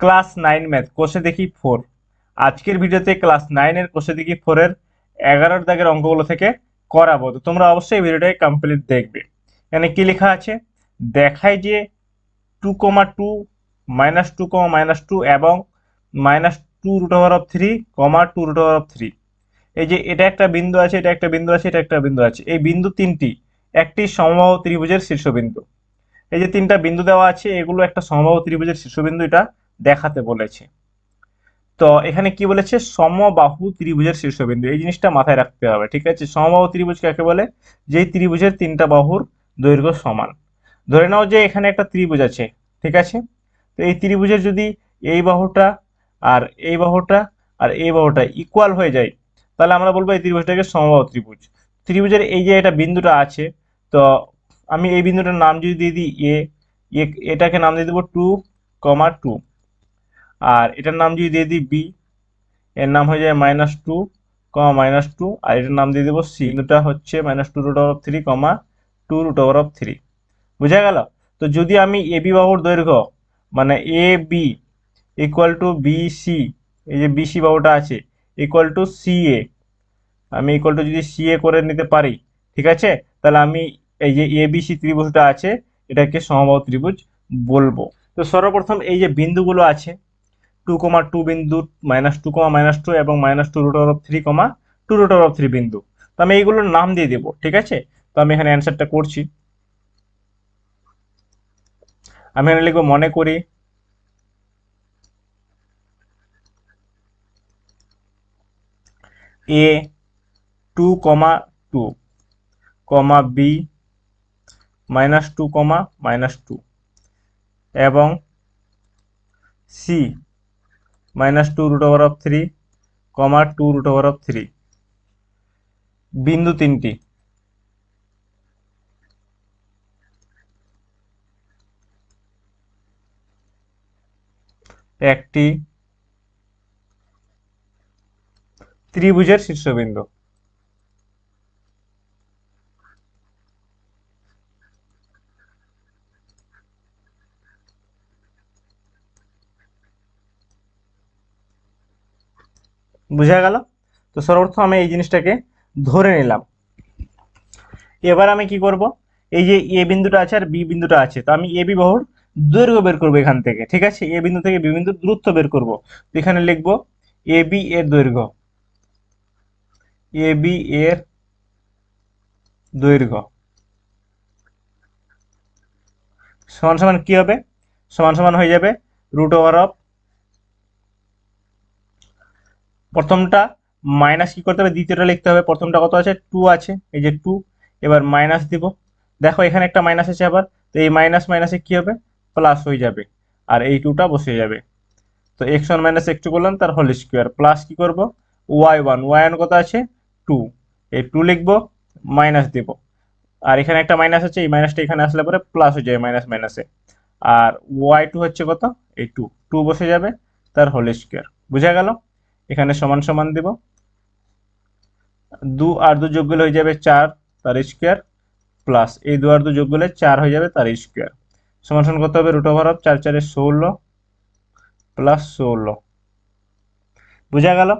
Class 9 math কোষে দেখি 4। আজকের ভিডিওতে ক্লাস 9 এর কোষে দেখি 4 এর 11 দাগের অঙ্কগুলো থেকে করাবো। তো তোমরা অবশ্যই ভিডিওটাকে কমপ্লিট দেখবে। এখানে কি লেখা আছে দেখায় যে 2,2 -2, -2 এবং -2√3, 2√3। এই যে এটা একটা বিন্দু আছে, এটা একটা বিন্দু আছে, এটা একটা বিন্দু আছে। এই বিন্দু তিনটি একটি সমবাহু ত্রিভুজের শীর্ষবিন্দু। এই যে তিনটা বিন্দু দেওয়া আছে, এগুলো একটা সমবাহু ত্রিভুজের শীর্ষবিন্দু, এটা দেখাতে বলেছে। তো এখানে কি বলেছে, সমবাহু ত্রিভুজের শীর্ষবিন্দু, এই জিনিসটা মাথায় রাখতে হবে, ঠিক আছে। সমবাহু ত্রিভুজ কাকে বলে? যেই ত্রিভুজের তিনটা বাহুর দৈর্ঘ্য সমান। ধরে নাও যে এখানে একটা ত্রিভুজ আছে, ঠিক আছে। তো এই ত্রিভুজের যদি এই বাহুটা আর এই বাহুটা আর এই বাহুটা ইকুয়াল হয়ে যায়, তাহলে আমরা বলবো এই ত্রিভুজটাকে সমবাহু ত্রিভুজ। ত্রিভুজের এই যে এটা বিন্দুটা আছে, তো আমি এই বিন্দুটার নাম যদি দিয়ে দিই এ, এটাকে নাম দিয়ে দেবো 2,2, আর এটার নাম যদি দিয়ে দিই বি, এর নাম হয়ে যায় -2, -2, আর এটার নাম দিয়ে দেবো সি। বিন্দুটা হচ্ছে -2√3, 2√3। বুঝা গেল? তো যদি আমি এবি বাহুর দৈর্ঘ্য মানে A B equal to B C, এই যে বিসি বাহুটা আছে ইকুয়াল টু সি এ, আমি ইকুয়াল টু যদি সি এ করে নিতে পারি, ঠিক আছে, তাহলে আমি এই যে এ বি সি ত্রিভুজটা আছে এটাকে সমবাহু ত্রিভুজ বলবো। তো সর্বপ্রথম এই যে বিন্দুগুলো আছে 2,2 বিন্দু, -2, -2 এবং -2√3, 2√3 বিন্দু, তো আমি এইগুলোর নাম দিয়ে দেবো, ঠিক আছে। তো আমি এখানে অ্যান্সারটা করছি। আমি এখানে লিখবো মনে করি এ 2,2, বি -2, -2 এবং সি -2√3, 2√3 বিন্দু তিনটি একটি ত্রিভুজের শীর্ষবিন্দু। বুঝা গেল? তো সর্বপ্রথম আমি এই জিনিসটাকে ধরে নিলাম। এবার আমি কি করব, এই যে এ বিন্দুটা আছে আর বি বিন্দুটা আছে, তো আমি এ বি বাহুর দৈর্ঘ্য বের করবো এখান থেকে, ঠিক আছে। এ বিন্দু থেকে বি বিন্দুর দূরত্ব বের করব। তো এখানে লিখবো এ বি এর দৈর্ঘ্য, এ বি এর দৈর্ঘ্য সমান সমান কি হবে, সমান সমান হয়ে যাবে √, প্রথমটা মাইনাস কি করতে হবে, দ্বিতীয়টা লিখতে হবে। প্রথমটা কত আছে, 2 আছে, এই যে 2, এবার মাইনাস দিব। দেখো এখানে একটা মাইনাস আছে আবার, তো এই মাইনাস মাইনাসে কি হবে, প্লাস হয়ে যাবে, আর এই 2টা বসে যাবে। তো x1 - x2 করলাম, তার হোল স্কোয়ার, প্লাস কি করব y1 কত আছে 2, এই 2 লিখবো, মাইনাস দিব। আর এখানে একটা মাইনাস আছে, এই মাইনাসটা এখানে আসলে পরে প্লাস হয়ে যাবে মাইনাস মাইনাসে। আর y2 হচ্ছে কত, এই 2, 2 বসে যাবে, তার হোল স্কোয়ার। বুঝা গেল? এখানে সমান সমান দিব, 2 আর 2 যোগ করলে হয়ে যাবে 4, তার স্কোয়ার, প্লাস এই 2 আর 2 যোগ করলে 4 হয়ে যাবে, তার স্কোয়ার। সমান সমান কত হবে, √, 4 4 16 প্লাস 16। বুঝা গেল?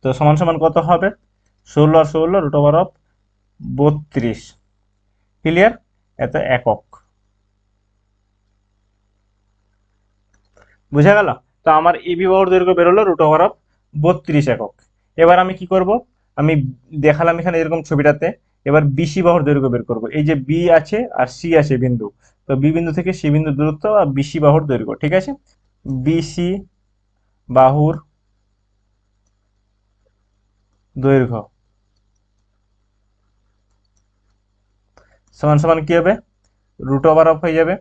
তো সমান সমান কত হবে, 16 আর 16 √32। ক্লিয়ার? এত একক। বুঝা গেল? তো আমার এবি বাহুর দৈর্ঘ্য বেরোলো √32 একক। এবার আমি কি করব, আমি দেখালাম এখানে এরকম ছবিটাতে। এবার বিসি বাহুর দৈর্ঘ্য বের করব। এই যে বি আছে আর সি আছে বিন্দু, তো বি বিন্দু থেকে সি বিন্দু দূরত্ব আর বিসি বাহুর দৈর্ঘ্য, ঠিক আছে। বিসি বাহুর দৈর্ঘ্য সমান সমান কি হবে, √, হয়ে যাবে।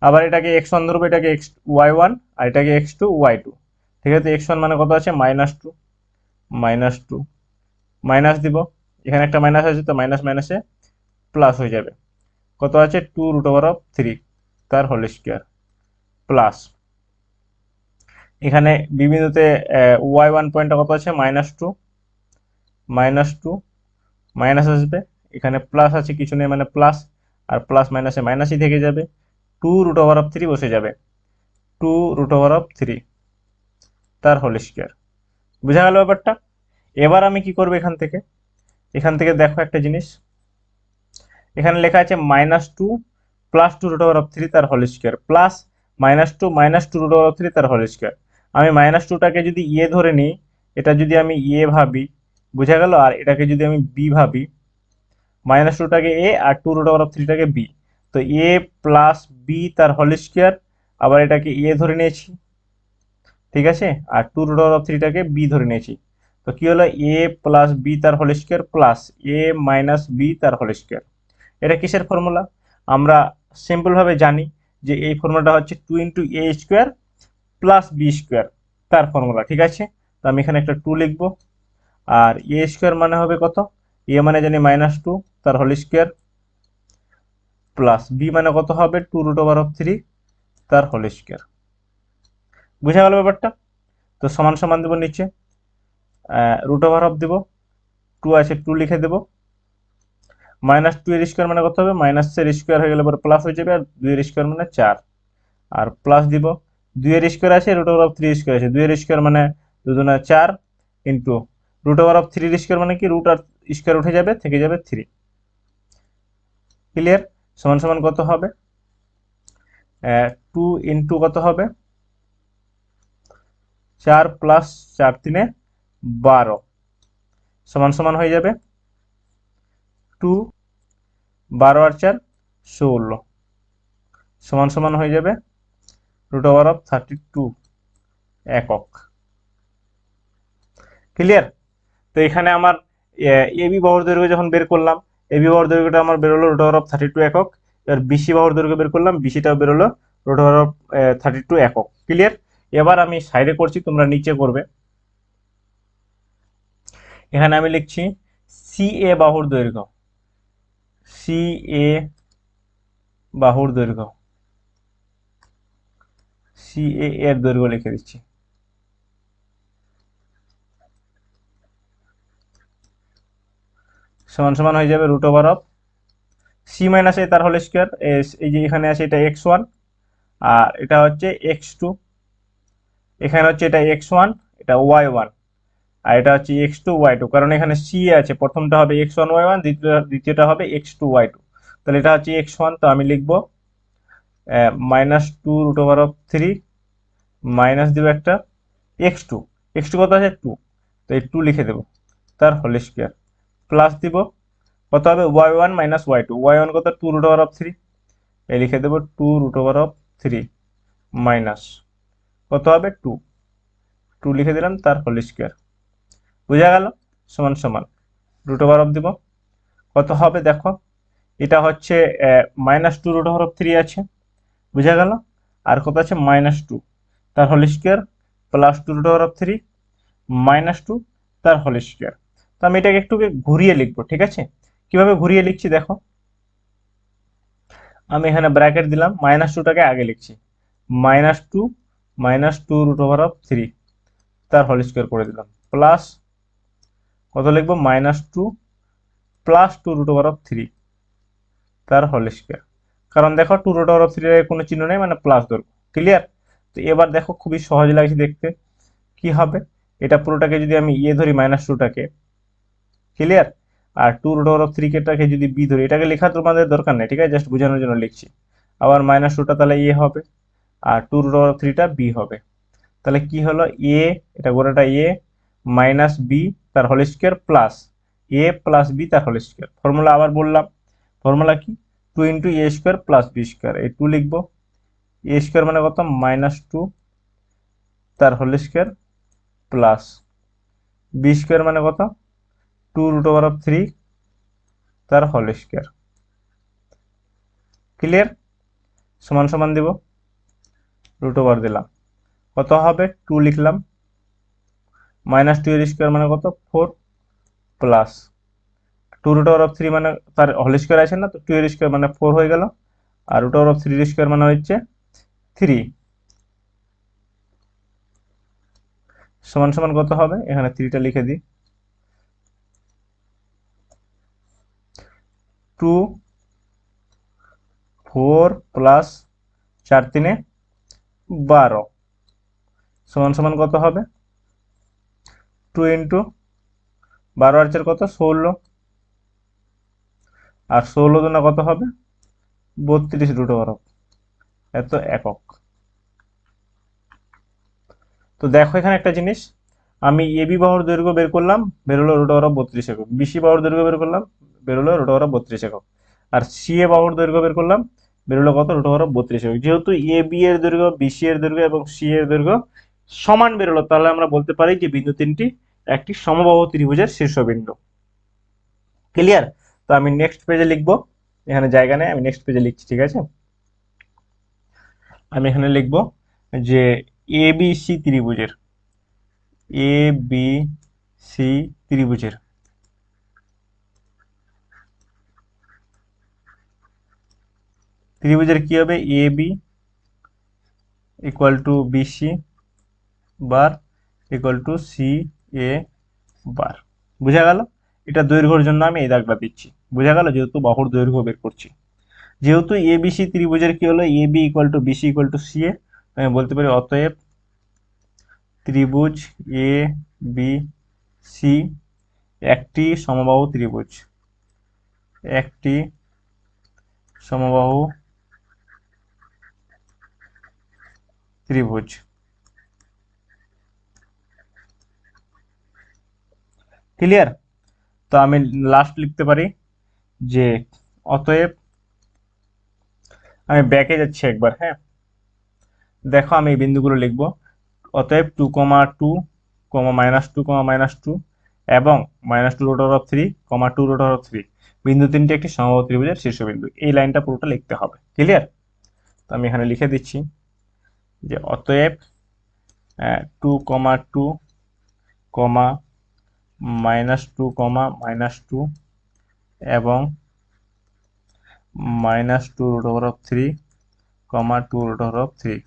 আবার এটাকে x1 ধরবো, এটাকে y1 আর এটাকে x2 y2। ঠিক আছে, x1 মানে কত আছে, -2, -2 মাইনাস দিব, এখানে একটা মাইনাস আছে, তো মাইনাস মাইনাসে প্লাস হয়ে যাবে। কত আছে 2√3, তার হোল স্কোয়ার, প্লাস এখানে বি বিন্দুতে y1 পয়েন্টটা কত আছে, -2, মাইনাস আসবে, এখানে প্লাস আছে কিছু নেই মানে প্লাস, আর প্লাস মাইনাসে মাইনাসই থেকে যাবে, 2√3 বসে যাবে, 2√3 তার হোল স্কোয়ার। বুঝা গেল ব্যাপারটা? এবার আমি কি করবো, এখান থেকে দেখো একটা জিনিস, এখানে লেখা আছে -2 + 2√3 তার হোল স্কোয়ার প্লাস -2 - 2√3 তার হোল স্কোয়ার। আমি -2টাকে যদি ধরে নিই, এটা যদি আমি ভাবি, বুঝা গেল? আর এটাকে যদি আমি বি ভাবি, -2টাকে আর 2√3টাকে বি, তো প্লাস বি তার হোল স্কোয়ার, আবার এটাকে ধরে নিয়েছি, ঠিক আছে, আর 2√3টাকে বি ধরে নিয়েছি। তো কি হলো, প্লাস বি তার whole square plus minus b তার হোল স্কোয়ার। এটা কিসের ফর্মুলা? আমরা সিম্পল ভাবে জানি যে এই ফর্মুলাটা হচ্ছে 2 × a² প্লাস বি স্কোয়ার তার ফর্মুলা, ঠিক আছে। তো আমি এখানে একটা 2 লিখবো, আর a² মানে হবে কত, মানে জানি -2 তার হোল স্কোয়ার প্লাস বি মানে কত হবে 2√3 তার হোল স্কোয়ার। বুঝা গেল ব্যাপারটা? তো সমান সমান দেবো, নিচে √ দিব, 2 আছে 2 লিখে দেবো, -2 এর স্কোয়ার মানে কত হবে, মাইনাসের স্কোয়ার হয়ে গেলে পরে প্লাস হয়ে যাবে, আর 2 এর স্কোয়ার মানে 4, আর প্লাস দিব, 2 এর স্কোয়ার আছে, √3 স্কোয়ার আছে, 2 এর স্কোয়ার মানে 2 দুগুণে 4 ইন্টু √3 এর স্কোয়ার মানে কি, রুট আর স্কোয়ার উঠে যাবে, থেকে যাবে 3। ক্লিয়ার? সমান সমান কত হবে, 2 ইন্টু কত হবে, 4 প্লাস 4 3 12 সমান সমান হয়ে যাবে 2, 12 আর 4 16 সমান সমান হয়ে যাবে √32 একক। ক্লিয়ার? তো এখানে আমার এবি বাহুর দৈর্ঘ্য যখন বের করলাম, এবি বাহুর দৈর্ঘ্যটা আমার বেরোলো √32 একক। এবার বিসি বাহুর দৈর্ঘ্য বের করলাম, বিসিটাও বেরোলো √32 একক। ক্লিয়ার? এবার আমি সাইডে করছি, তোমরা নিচে করবে। এখানে আমি লিখছি সিএ বাহুর দৈর্ঘ্য, সিএ বাহুর দৈর্ঘ্য, সিএ এর দৈর্ঘ্য লিখে দিচ্ছি। সমান সমান হয়ে যাবে √c - a তার হোল স্কোয়ার। এই যে এখানে আছে এটা x1, আর এটা হচ্ছে x2, এখানে হচ্ছে এটা x1, এটা y1, আর এটা হচ্ছে x2 y2, কারণ এখানে c আছে, প্রথমটা হবে x1 y1, দ্বিতীয়টা হবে x2 y2। তাহলে এটা হচ্ছে x1, তো আমি লিখবো -2√3 মাইনাস দিব একটা x2, x2 কত আছে 2, তো এই 2 লিখে দেবো তার হোল স্কোয়ার প্লাস দিব কত হবে y1 - y2, y1 কত 2√3, এই লিখে দেবো 2√3 মাইনাস কত হবে 2, 2 লিখে দিলাম তার হোল স্কোয়ার। বুঝা গেল? সমান সমান √ দিব, কত হবে দেখো, এটা হচ্ছে -2√3 আছে, বুঝা গেল, আর কত আছে -2 তার হোল স্কোয়ার প্লাস 2√3 -2 তার হোল স্কোয়ার। তো আমি এটাকে একটু ঘুরিয়ে লিখবো, ঠিক আছে। কিভাবে ঘুরিয়ে লিখছি দেখো, আমি এখানে ব্র্যাকেট দিলাম, -2টাকে আগে লিখছি, -2 -2√3 তার হোল স্কোয়ার করে দিলাম, প্লাস কত লিখবো, -2 প্লাস 2√3 তার হোল স্কোয়ার। কারণ দেখো 2√3 এর কোনো চিহ্ন নেই, মানে প্লাস ধরবো। ক্লিয়ার? তো এবার দেখো খুবই সহজ লাগছে দেখতে, কি হবে, এটা পুরোটাকে যদি আমি ধরি -2টাকে, ক্লিয়ার, আর 2√3টাকে যদি বি ধরি, এটাকে লেখা তোমাদের দরকার নেই, ঠিক আছে, জাস্ট বোঝানোর জন্য লিখছি। আবার -2টা তাহলে হবে, আর 2√3টা বি হবে। তাহলে কি হলো, এটা গোটাটা মাইনাস বি তার whole square plus plus b তার হোল স্কোয়ার। ফর্মুলা আবার বললাম, ফর্মুলা কি, 2 × a² প্লাস বি স্কোয়ার, এই 2 লিখবো, a² মানে কত, -2 তার whole square plus b square মানে কত, 2√3 তার হোল স্কোয়ার। ক্লিয়ার? সমান সমান দিব, √ দিলাম, কত হবে 2 লিখলাম, -2 এর স্কোয়ার মানে কত 4 প্লাস 2√3 মানে তার হোল স্কোয়ার আছে না, তো 2 এর স্কোয়ার মানে 4 হয়ে গেল, আর √3 এর স্কোয়ার মানে হচ্ছে 3, সমান সমান কত হবে, এখানে 3টা লিখে দিই, 2 4 প্লাস 4 3 12 সমান সমান কত হবে? 2 ইন্টু 12 আর 4 কত? 16। আর 16 দুনা কত হবে? 32 রুট ওভার এত একক। তো দেখো এখানে একটা জিনিস, আমি এবি বাহুর দৈর্ঘ্য বের করলাম, বের হলো রুট ওভার 32 একক। বিসি বাহুর দৈর্ঘ্য বের করলাম, বের হলো রুট ওভার 32 একক। আর সিএ বাহুর দৈর্ঘ্য বের করলাম, বের হলো কত? রুট ওভার 32 একক। যেহেতু এ বি এর দৈর্ঘ্য, বিসি এর দৈর্ঘ্য এবং সি এর দৈর্ঘ্য সমান বের হলো, তাহলে আমরা বলতে পারি যে বিন্দু তিনটি একটি সমবাহু ত্রিভুজের শীর্ষবিন্দু। ক্লিয়ার? তো আমি নেক্সট পেজে লিখবো, এখানে জায়গা নেই, আমি নেক্সট পেজে লিখছি, ঠিক আছে? আমি এখানে লিখবো যে এ বি সি ত্রিভুজের, এ বি সি ত্রিভুজের ত্রিভুজের কি হবে? A B equal to B C bar equal to C A bar. বুঝা গেল? এটা দৈর্ঘ্যের জন্য আমি এই দাগটা দিচ্ছি। বুঝা গেল? যেহেতু বাহুর দৈর্ঘ্য বের করছি, যেহেতু এ বিসি ত্রিভুজের কি হলো? A B equal to BC equal to C A, আমি বলতে পারি অতএব ত্রিভুজ এ বি সি একটি সমবাহু ত্রিভুজ, একটি সমবাহু ত্রিভুজ। ক্লিয়ার? তো আমি লাস্ট লিখতে পারি যে অতএব, আমি ব্যাকে যাচ্ছি একবার, হ্যাঁ দেখো আমি এই বিন্দুগুলো লিখবো। অতএব 2,2, -2, এবং -2 রুট ওভার 3, 2 রুট ওভার 3 বিন্দু তিনটি একটি সমবাহু ত্রিভুজের শীর্ষবিন্দু। এই লাইনটা পুরোটা লিখতে হবে। ক্লিয়ার? তো আমি এখানে লিখে দিচ্ছি যে অতএব 2,2, -2, এবং -2 রুট ওভার 3, 2 রুট ওভার 3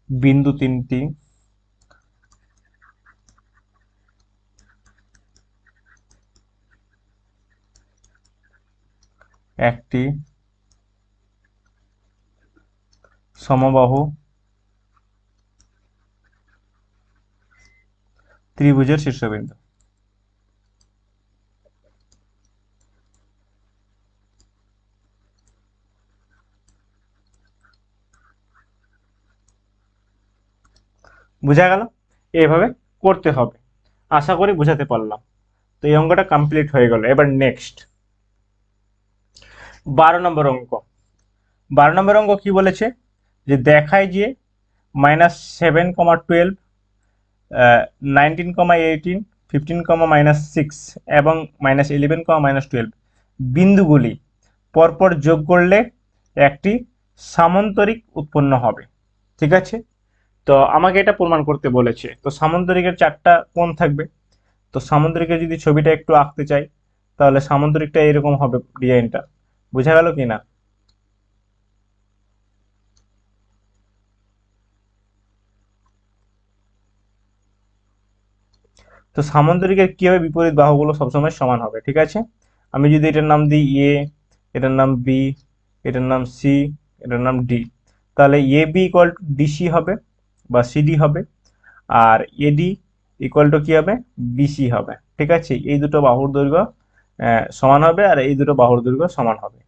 বিন্দু তিনটি একটি সমবাহু ত্রিভুজের শীর্ষবিন্দু। বুঝা গেল? এইভাবে করতে হবে। আশা করি বুঝাতে পারলাম। তো এই অঙ্কটা কমপ্লিট হয়ে গেল। এবার নেক্সট 12 নম্বর অঙ্ক। 12 নম্বর অঙ্ক কি বলেছে? যে দেখায় যে -7, 12, 19, 18, 15, এবং -11, -12 বিন্দুগুলি পরপর যোগ করলে একটি সামান্তরিক উৎপন্ন হবে। ঠিক আছে? তো আমাকে এটা প্রমাণ করতে বলেছে। তো সামান্তরিকের 4টা কোণ থাকবে। তো সামান্তরিকের যদি ছবিটা একটু আঁকতে চাই, তাহলে সামান্তরিকটা এরকম হবে ডিজাইনটা। বোঝা গেল কি না? তো সামান্তরিকের কি হবে? বিপরীত বাহুগুলো সবসময় সমান হবে। ঠিক আছে? আমি যদি এটার নাম দিই এ, এটার নাম বি, এটার নাম সি, এটার নাম ডি, তাহলে A B equal two DC হবে বা সিডি হবে, আর এডি ইকুয়াল টু কি হবে? বিসি হবে। ঠিক আছে? এই দুটো বাহুর দৈর্ঘ্য সমান হবে, আর এই দুটো বাহুর দৈর্ঘ্য সমান হবে।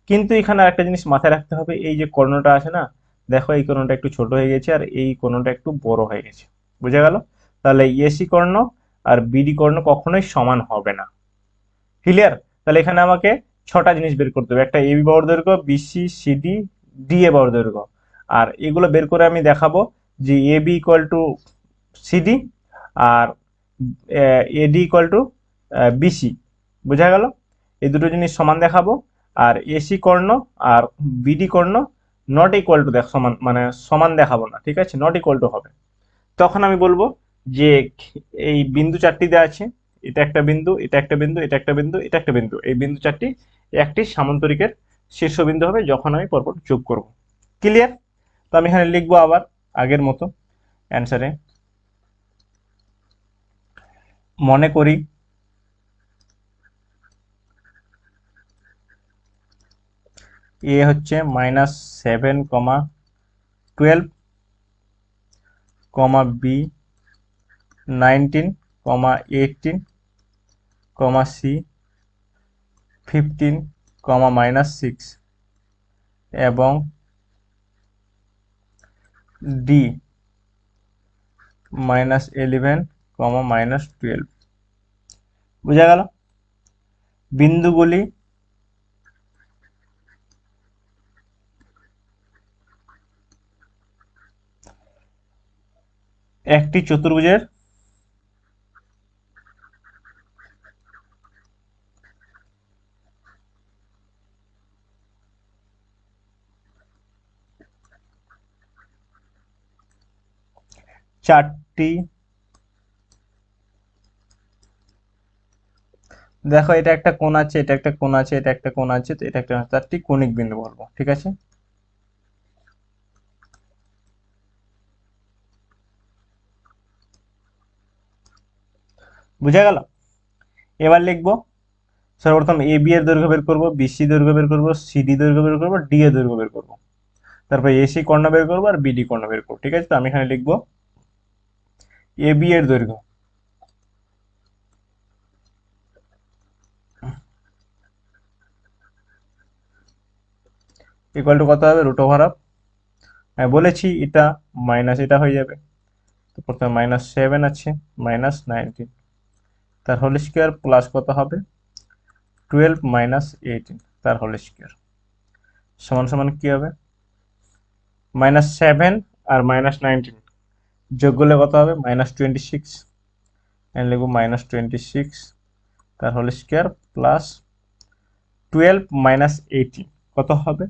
কিন্তু এখানে একটা জিনিস মাথায় রাখতে হবে, এই যে কর্ণটা আছে না, দেখো এই কর্ণটা একটু ছোট হয়ে গেছে আর এই কর্ণটা একটু বড় হয়ে গেছে। বুঝা গেল? তাহলে এসি কর্ণ আর বিডি কর্ণ কখনোই সমান হবে না। ক্লিয়ার? তাহলে এখানে আমাকে 6টা জিনিস বের করতে হবে। একটা এবি বাহুর দৈর্ঘ্য, বিসি, সিডি, ডি এ বাহুর দৈর্ঘ্য। আর এগুলো বের করে আমি দেখাবো যে এবি ইকুয়াল টু সিডি আর এডি ইকুয়াল টু বিসি। বোঝা গেল? এই দুটো জিনিস সমান দেখাবো। আর এসি কর্ণ আর বিডি কর্ণ নট ইকুয়াল টু সমান, মানে সমান দেখাবো না। ঠিক আছে? নট ইকুয়াল টু হবে। তখন আমি বলবো যে এই বিন্দু 4টি দেওয়া আছে, এটা একটা বিন্দু, এটা একটা বিন্দু, এটা একটা বিন্দু, এটা একটা বিন্দু, এই বিন্দু 4টি একটি সামান্তরিকের শীর্ষবিন্দু হবে যখন আমি পরপর যোগ করব। ক্লিয়ার? তো আমি এখানে লিখবো আবার আগের মতো অ্যান্সারে, মনে করি এ হচ্ছে -7, 12, কমা বি 19 কমা 18 কমা সি 15 কমা -6 এবং ডি -11 কমা -12। বুঝা গেল? বিন্দুগুলি একটি চতুর্ভুজের চারটি, দেখো এটা একটা কোণ আছে, এটা একটা কোণ আছে, এটা একটা কোণ আছে, তো এটা একটা চারটি কৌণিক বিন্দু বলবো, ঠিক আছে? বুঝা গেল? এবার লিখবো সর্বপ্রথম এ বি এর দৈর্ঘ্য বের করবো, বিসি দৈর্ঘ্য বের করবো, সিডি দৈর্ঘ্য বের করবো, ডি এর দৈর্ঘ্য বের করবো, তারপর এসি কর্ণ বের করবো আর বিডি কর্ণ বের করবো, ঠিক আছে? তো আমি এখানে লিখবো এ বি এর দৈর্ঘ্য ইকুয়াল টু কত হবে? √, আমি বলেছি এটা মাইনাস এটা হয়ে যাবে, তো প্রথমে -7 আছে -19 তার হোল স্কোয়ার প্লাস কত হবে 12 -18 তার হোল স্কোয়ার সমান সমান কি হবে? -7 আর -19 যোগ করলে কত হবে? -26। আমি লিখবো -26 তার হোল স্কোয়ার প্লাস 12 -18 কত হবে?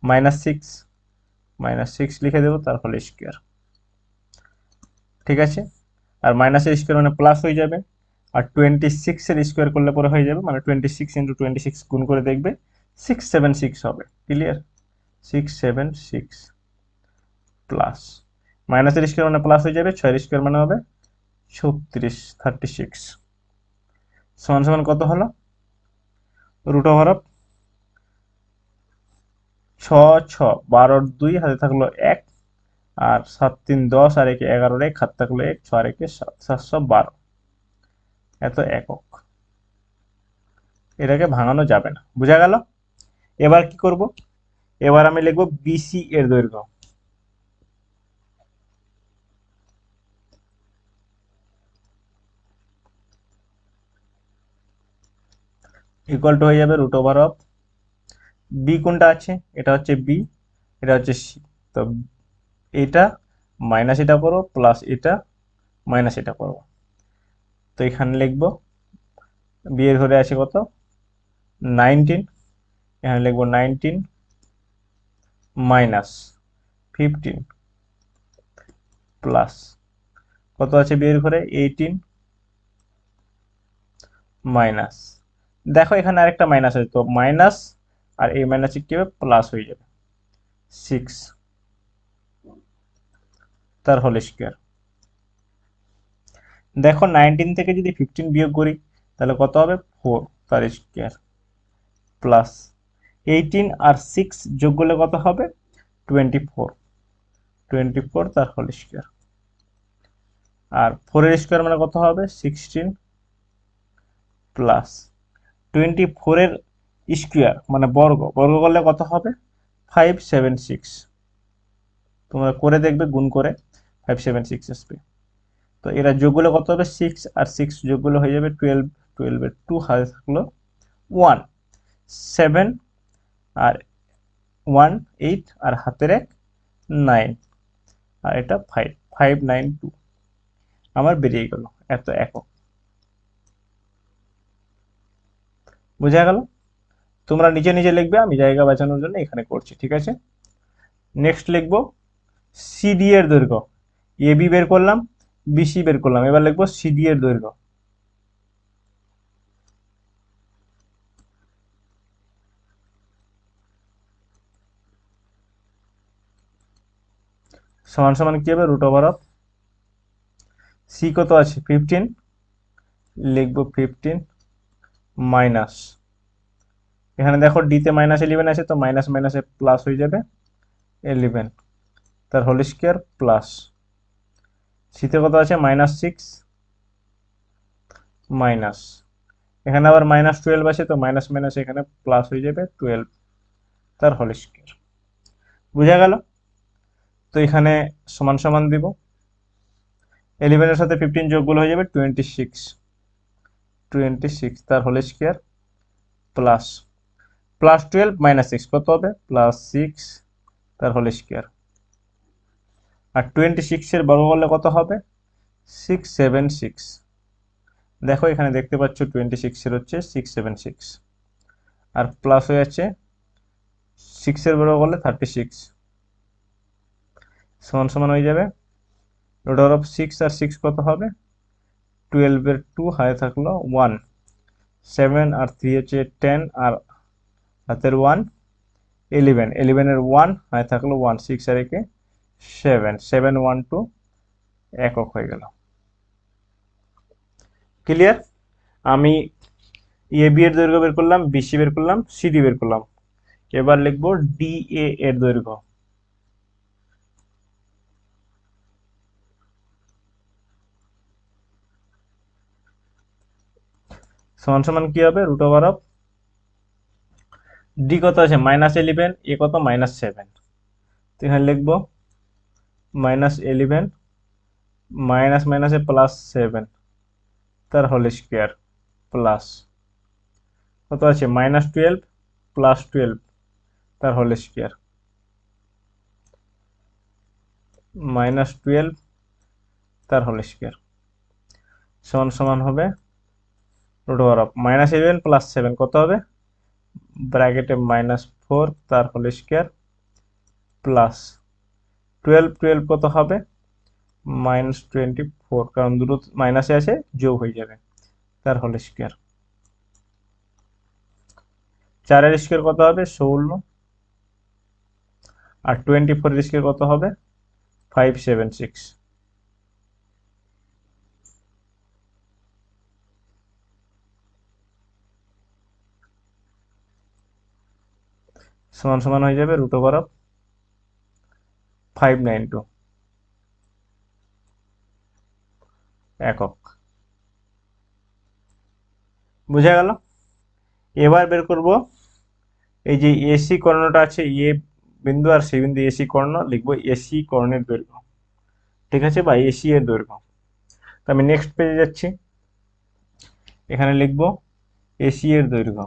-6, -6 লিখে দেবো তার হোল স্কোয়ার, ঠিক আছে? আর মাইনাসের স্কোয়ার মানে প্লাস হয়ে যাবে, আর 26 এর স্কোয়ার করলে পরে হয়ে যাবে, মানে 26 × 26 গুণ করে দেখবে 676 হবে। ক্লিয়ার? 676 প্লাস মাইনাসের স্কোয়ার মানে প্লাস হয়ে যাবে, 6 এর স্কোয়ার মানে হবে 36 সমান সমান কত হলো? √6 12 আর 2 হাতে থাকলো 1, আর 7 3 10 আর 1 11 1 হাতে থাকলো 1 6 আর 1 7 712 এত একক। এটাকে ভাঙানো যাবে না। বুঝা গেল? এবার কি করব? এবার আমি লিখব বিসি এর দৈর্ঘ্য ইকুয়াল টু হয়ে যাবে √, বি কোনটা আছে? এটা হচ্ছে বি, এটা হচ্ছে সি। তো এটা মাইনাস এটা করো প্লাস এটা মাইনাস এটা করো, তো এখানে লিখবো বি এর ঘরে আছে কত 19, এখানে লিখবো 19 -15 প্লাস কত আছে বি এর ঘরে 18 মাইনাস, দেখো এখানে আরেকটা মাইনাস আছে, তো মাইনাস আর এই মাইনাস কি হবে? প্লাস হয়ে যাবে 6 তার হোল স্কোয়ার। দেখো 19 থেকে যদি 15 বিয়োগ করি তাহলে কত হবে? 4 তার স্কোয়ার প্লাস 18 আর 6 যোগ করলে কত হবে? 24 তার হোল স্কোয়ার, আর 4 এর স্কোয়ার মানে কত হবে? 16 প্লাস 24 এর স্কোয়ার মানে বর্গ, বর্গ করলে কত হবে? 576। তোমরা করে দেখবে গুণ করে 576 আসবে। তো এরা যোগগুলো কত হবে? 6 আর 6 যোগগুলো হয়ে যাবে 12, 12 এর 2 হাতে থাকলো 1, 7 আর 1 8 আর হাতের 1 9 আর এটা 5 592 আমার বেরিয়ে গেল এত একক। বোঝা গেল? তোমরা নিজে নিজে লিখবে, আমি জায়গা বাঁচানোর জন্য এখানে করছি, ঠিক আছে? নেক্সট লিখবো সিডি এর দৈর্ঘ্য, এবি বের করলাম, বিসি বের করলাম, এবার লিখবো সিডি এর দৈর্ঘ্য সমান সমান কি হবে? √, সি কত আছে? 15, লিখবো 15 মাইনাস, এখানে দেখো ডিতে -11 আছে, তো মাইনাস মাইনাসে প্লাস হয়ে যাবে 11 তার হোল স্কোয়ার প্লাস সিতে কত আছে -6 মাইনাস, এখানে আবার -12 আছে, তো মাইনাস মাইনাস এখানে প্লাস হয়ে যাবে 12 তার হোল স্কয়ার। বুঝা গেল? তো এখানে সমান সমান দিব, 11 এর সাথে 15 যোগ করলে হয়ে যাবে 26 তার হোল স্কয়ার প্লাস +12 -6 কত হবে +6 তার হোল স্কয়ার। আর 26 এর বর্গ করলে কত হবে 676। দেখো এখানে দেখতে পাচ্ছ 26 এর হচ্ছে 676, আর প্লাস হয়ে যাচ্ছে 6 এর বর্গ করলে 36 সমান সমান হয়ে যাবে √6 আর 6 কত হবে 12 এর 2 হাতে থাকলো 1, 7 আর 3 হচ্ছে 10 আর হাতের 1 11, 11 এর 1 হাতে থাকলো 1, 6 আর একে 7, 7 1 2 একক হয়ে গেল। ক্লিয়ার? আমি এবি এর দৈর্ঘ্য বের করলাম, বিসি বের করলাম, সিডি বের করলাম। এবার লিখবো ডিএ এর দৈর্ঘ্য। সমান সমান কি হবে √, ডি কত আছে -11, এ কত -7, তো এখানে লিখবো -11 মাইনাস মাইনাসে +7 তার হোল স্কয়ার প্লাস কত আছে -12 +12 তার হোল স্কয়ার -12 তার হোল স্কয়ার সমান সমান হবে √11 +7 কত হবে ব্র্যাকেটে -4 তার হোল স্কয়ার প্লাস 12 12 কত হবে -24, কারণ দুটো মাইনাসে আছে যোগ হয়ে যাবে তার হোল স্কয়ার। 4 এর স্কয়ার কত হবে 16, আর 24 এর স্কয়ার কত হবে 576। সমান সমান হয়ে যাবে √592 একক। বুঝা গেল? এবার বের করব এই যে এসি কর্ণটা আছে, এ বিন্দু আর সি বিন্দু এসি কর্ণ, লিখবো এসি কর্ণের দৈর্ঘ্য। ঠিক আছে, বা এসি এর দৈর্ঘ্য। তো আমি নেক্সট পেজে যাচ্ছি, এখানে লিখবো এসি এর দৈর্ঘ্য।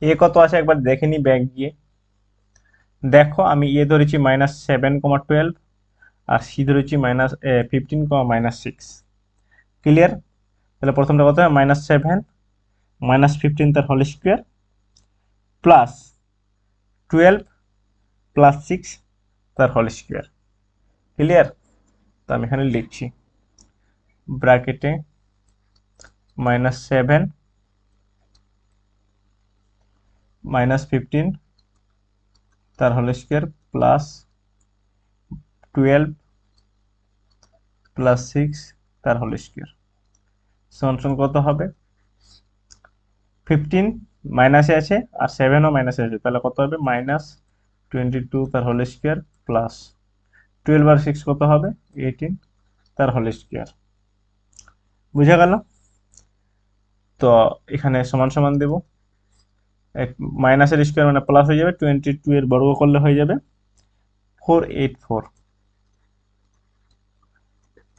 এ কত আছে একবার দেখে নি ব্যাক গিয়ে। দেখো আমি এ ধরেছি -7,12 আর সি ধরেছি -15,-6। ক্লিয়ার? তাহলে প্রথমটা কত হয় -7 -15 তার হোল স্কয়ার প্লাস 12 +6 তার হোল স্কয়ার। ক্লিয়ার? তো আমি এখানে লিখছি ব্র্যাকেটে -7 -15 তার হোল স্কয়ার প্লাস 12 +6 তার হোল স্কয়ার সমান কত হবে 15 মাইনাসে আছে আর 7ও মাইনাসে আছে, তাহলে কত হবে -22 তার হোল স্কয়ার প্লাস 12 আর 6 কত হবে 18 তার হোল স্কয়ার। বুঝা গেল? তো এখানে সমান সমান দেব, মাইনাসের স্কয়ার মানে প্লাস হয়ে যাবে, 22 এর বর্গ করলে হয়ে যাবে 484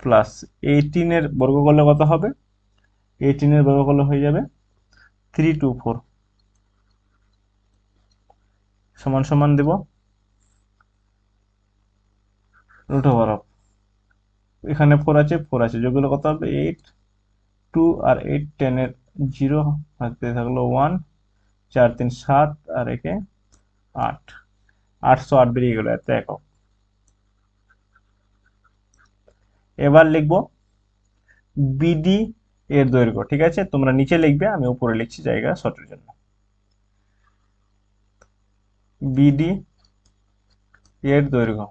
প্লাস 18 এর বর্গ করলে কত হবে 18 এর বর্গ করলে হয়ে যাবে 324 সমান সমান দেব √, এখানে 4 আছে 4 আছে, যোগগুলো কত হবে 8, 2 আর 8 10 এর 0 হাতে থাকলো 1, 4 3 7 আর একে 8, 808 বেরিয়ে গেল এত একক। এবার লিখবো বিডি এর দৈর্ঘ্য। ঠিক আছে, তোমরা নিচে লিখবে, আমি উপরে লিখছি জায়গা শর্টের জন্য। বিডি এর দৈর্ঘ্য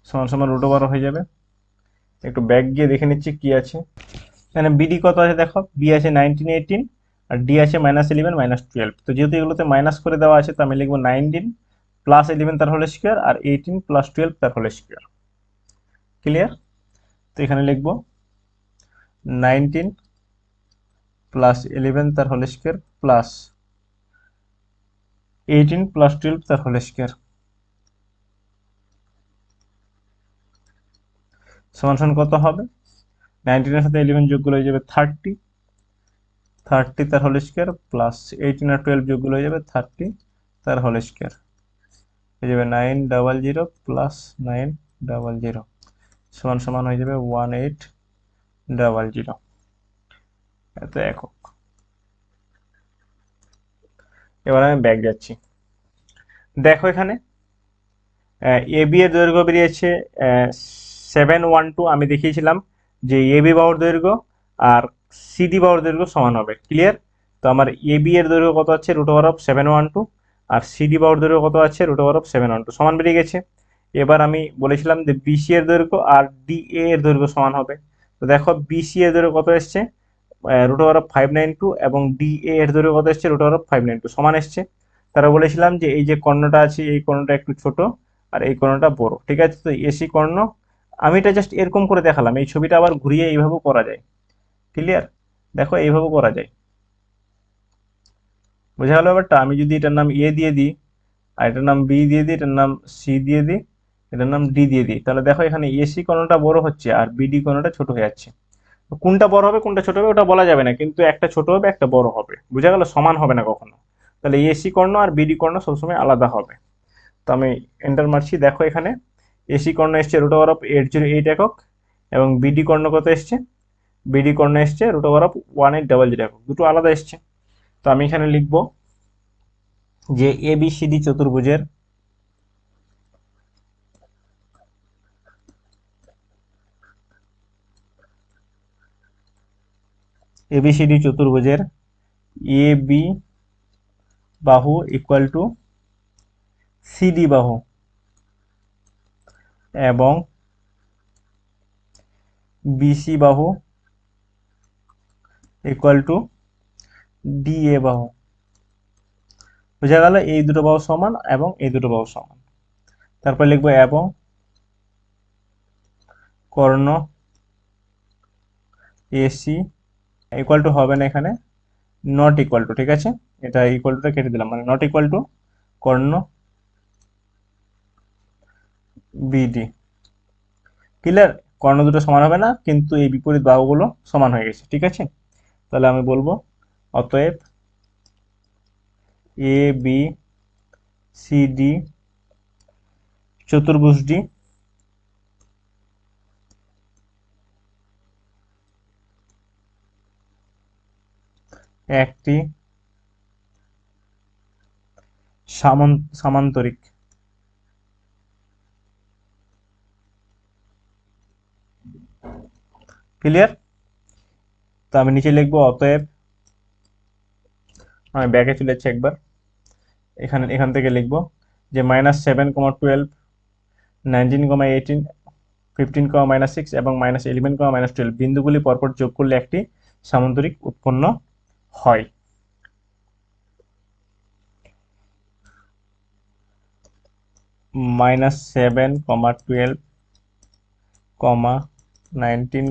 সমান সমান √12 হয়ে যাবে, একটু ব্যাক গিয়ে দেখে নিচ্ছি কি আছে। এখানে বিডি কত আছে দেখো, বি আছে 19 18 আর ডি আছে -11 -12। তো যেহেতু এগুলোতে মাইনাস করে দেওয়া আছে তো আমি লিখবো 19 + 11 তার হোল স্কোয়ার আর 18 + 12 তার হোল স্কোয়ার। ক্লিয়ার? তো এখানে লিখবো 19 + 11 তার হোল স্কোয়ার প্লাস 18 + 12 তার হোল স্কোয়ার সমান সমান কত হবে? 19 এর সাথে 11 যোগ করলে হয়ে যাবে 30, 30 তার হোল স্কোয়ার প্লাস 18 আর 12 যোগ করলে হয়ে যাবে 30 তার হোল স্কোয়ার, হয়ে যাবে 900 প্লাস 900 সমান সমান হয়ে যাবে 1800 এত একক। এবার আমি ব্যাক যাচ্ছি। দেখো এখানে এ বি এর দৈর্ঘ্য বেরিয়েছে 712। আমি দেখিয়েছিলাম যে এ বি বাহুর দৈর্ঘ্য আর সিডি বাহুর দৈর্ঘ্য সমান হবে। ক্লিয়ার? তো আমার এ বি এর দৈর্ঘ্য কত আছে, √712, আর সিডি বাহুর দৈর্ঘ্য কত আছে, √712, সমান বেরিয়ে গেছে। এবার আমি বলেছিলাম যে বিসি এর দৈর্ঘ্য আর ডিএ এর দৈর্ঘ্য সমান হবে। তো দেখো বিসি এর দৈর্ঘ্য কত এসছে, √592, এবং ডিএ এর দৈর্ঘ্য কত এসছে, √592, সমান এসছে। তারা বলেছিলাম যে এই যে কর্ণটা আছে এই কর্ণটা একটু ছোট আর এই কর্ণটা বড়। ঠিক আছে? তো এসি কর্ণ আমি এটা জাস্ট এরকম করে দেখালাম, এই ছবিটা আবার ঘুরিয়ে এইভাবেও করা যায়। ক্লিয়ার? দেখো এইভাবেও করা যায়। বোঝা গেল ব্যাপারটা? আমি যদি এটার নাম এ দিয়ে দিই আর এটার নাম বি দিয়ে দিই, এটার নাম সি দিয়ে দিই, এটার নাম ডি দিয়ে দিই, তাহলে দেখো এখানে এসি কর্ণটা বড় হচ্ছে আর বিডি কর্ণটা ছোট হয়ে যাচ্ছে। কোনটা বড় হবে কোনটা ছোট হবে ওটা বলা যাবে না, কিন্তু একটা ছোট হবে একটা বড় হবে। বুঝা গেল? সমান হবে না কখনো। তাহলে এসি কর্ণ আর বিডি কর্ণ সবসময় আলাদা হবে। তো আমি এন্টার মারছি। দেখো এখানে এসি কর্ণ এসছে √808 একক, এবং বিডি কর্ণ কত এসছে, বিডি কর্ণ এসছে √1800 একক, দুটো আলাদা এসছে। তো আমি এখানে লিখব যে এবিসিডি চতুর্ভুজের এবিসিডি চতুর্ভুজের এ বি বাহু ইকুয়াল টু সিডি বাহু এবং বিসি বাহু ইকুয়াল টু ডিএ বাহু। বোঝা গেল? এই দুটো বাহু সমান এবং এই দুটো বাহু সমান। তারপর লিখবো এবং কর্ণ এসি ইকুয়াল টু হবে না এখানে, নট ইকুয়াল টু। ঠিক আছে? এটা ইকুয়াল টুটা কেটে দিলাম, মানে নট ইকুয়াল টু কর্ণ বিডি। ক্লিয়ার? কর্ণ দুটো সমান হবে না, কিন্তু এই বিপরীত বাহুগুলো সমান হয়ে গেছে। ঠিক আছে? তাহলে আমি বলবো অতএব এ বি সি ডি চতুর্ভুজটি একটি সামান্তরিক। ক্লিয়ার? তো আমি নিচে লিখবো অতএব, আমি ব্যাকে চলে যাচ্ছি একবার, এখান থেকে লিখবো যে -7, 12, 19, 18, 15, -6 এবং -11, -12 বিন্দুগুলি পরপর যোগ করলে একটি সামান্তরিক উৎপন্ন হয়। -7, 12, 19,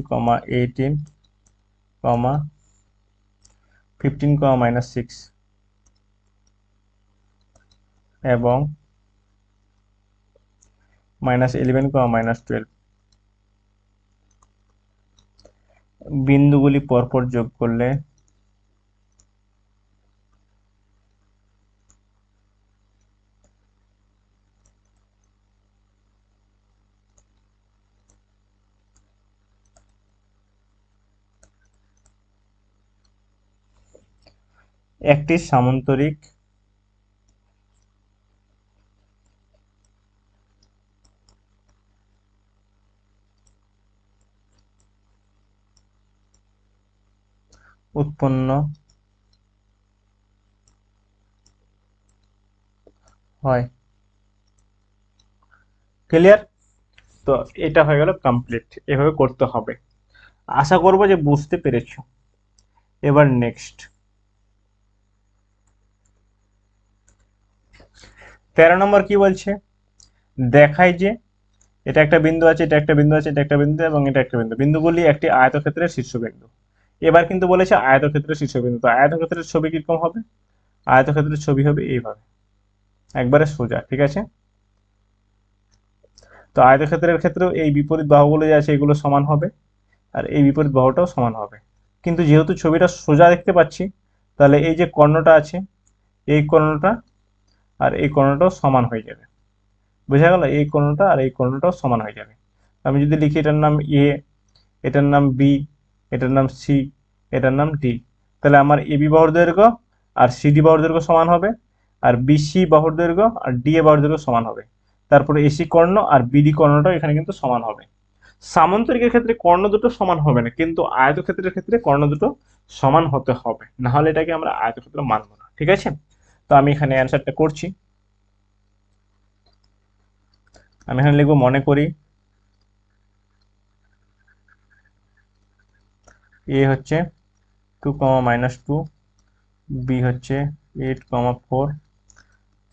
18, 15, -6 এবং -11, -12 বিন্দুগুলি পরপর যোগ করলে একটি সামান্তরিক উৎপন্ন হয়। ক্লিয়ার? তো এটা হয়ে গেল কমপ্লিট, এভাবে করতে হবে। আশা করবো যে বুঝতে পেরেছো। এবার নেক্সট 13 নম্বর কি বলছে, দেখায় যে এটা একটা বিন্দু আছে, এটা একটা বিন্দু আছে, এটা একটা বিন্দু এবং এটা একটা বিন্দু, বিন্দুগুলি একটি আয়তক্ষেত্রের শীর্ষবিন্দু। এবার কিন্তু বলেছে আয়তক্ষেত্রের শীর্ষবিন্দু, তো আয়তক্ষেত্রের ছবি কিরকম হবে, আয়তক্ষেত্রের ছবি হবে এইভাবে, একবারে সোজা, ঠিক আছে। তো আয়তক্ষেত্রের ক্ষেত্রেও এই বিপরীত বাহুগুলো যে আছে এগুলো সমান হবে, আর এই বিপরীত বাহুটাও সমান হবে। কিন্তু যেহেতু ছবিটা সোজা দেখতে পাচ্ছি, তাহলে এই যে কর্ণটা আছে, এই কর্ণটা আর এই কর্ণটাও সমান হয়ে যাবে। বোঝা গেল, এই কর্ণটা আর এই কর্ণটাও সমান হয়ে যাবে। আমি যদি লিখি এটার নাম এ, এটার নাম বি, এটার নাম সি, এটার নাম ডি, তাহলে আমার এবি বাহুর দৈর্ঘ্য আর সিডি বাহুর দৈর্ঘ্য সমান হবে, আর বিসি বাহুর দৈর্ঘ্য আর ডিএ বাহুর দৈর্ঘ্য সমান হবে। তারপরে এসি কর্ণ আর বিডি কর্ণটাও এখানে কিন্তু সমান হবে। সামান্তরিকের ক্ষেত্রে কর্ণ দুটো সমান হবে না, কিন্তু আয়তক্ষেত্রের ক্ষেত্রে কর্ণ দুটো সমান হতে হবে, না হলে এটাকে আমরা আয়তক্ষেত্র মানবো না, ঠিক আছে। তো আমি এখানে অ্যান্সারটা করছি। আমি এখানে লিখবো, মনে করি এ হচ্ছে 2, -2, বি হচ্ছে 8, 4,